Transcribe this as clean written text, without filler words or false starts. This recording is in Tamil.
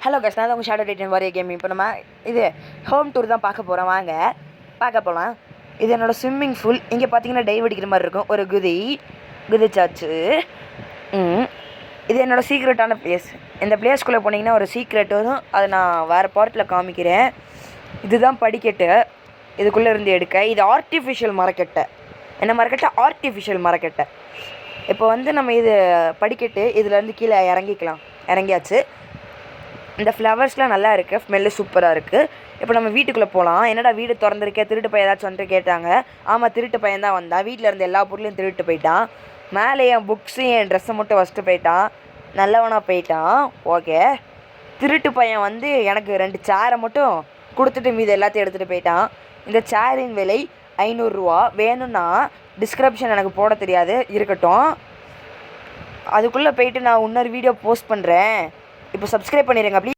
ஹலோ கஸ், நான் தான் உங்கள் ஷேடோ டைட்டன் வாரியர் கேமிங். இப்போ நம்ம இது ஹோம் டூர் தான் பார்க்க போகிறோம். வாங்க பார்க்க போகலாம். இது என்னோடய ஸ்விம்மிங் பூல். இங்கே பார்த்தீங்கன்னா டைவ் அடிக்கிற மாதிரி இருக்கும். ஒரு குதிச்சாச்சு. இது என்னோடய சீக்ரெட்டான பிளேஸ். இந்த பிளேஸ்க்குள்ளே போனீங்கன்னா ஒரு சீக்ரெட் வரும். அதை நான் வேறு பார்ட்டில் காமிக்கிறேன். இதுதான் படிக்கட்டு. இதுக்குள்ளே இருந்து எடுக்க. இது ஆர்டிஃபிஷியல் மரக்கட்டை. என்ன மரக்கட்டை? ஆர்டிஃபிஷியல் மரக்கட்டை. இப்போ வந்து நம்ம இது படிக்கட்டு, இதுலேருந்து கீழே இறங்கியாச்சு. இந்த ஃப்ளவர்ஸ்லாம் நல்லா இருக்குது, ஸ்மெல்லு சூப்பராக இருக்குது. இப்போ நம்ம வீட்டுக்குள்ளே போகலாம். என்னடா வீடு திறந்துருக்கே, திருட்டு பையன் ஏதாச்சும் வந்துட்டு கேட்டாங்க. ஆமாம், திருட்டு பையன் தான் வந்தான். வீட்டில் இருந்த எல்லா பொருளையும் திருட்டு போயிட்டான். மேலே என் புக்ஸு என் ட்ரெஸ்ஸை மட்டும் வச்சுட்டு போயிட்டான். நல்லவனாக போயிட்டான். ஓகே, திருட்டு பையன் வந்து எனக்கு 2 சேரை மட்டும் கொடுத்துட்டு மீது எல்லாத்தையும் எடுத்துகிட்டு போயிட்டான். இந்த சேரின் விலை 500 ரூபா. வேணும்னா டிஸ்கிரிப்ஷன் எனக்கு போட தெரியாது, இருக்கட்டும். அதுக்குள்ளே போயிட்டு நான் இன்னொரு வீடியோ போஸ்ட் பண்ணுறேன். இப்போ சப்ஸ்கிரைப் பண்ணிடுங்க ப்ளீஸ்.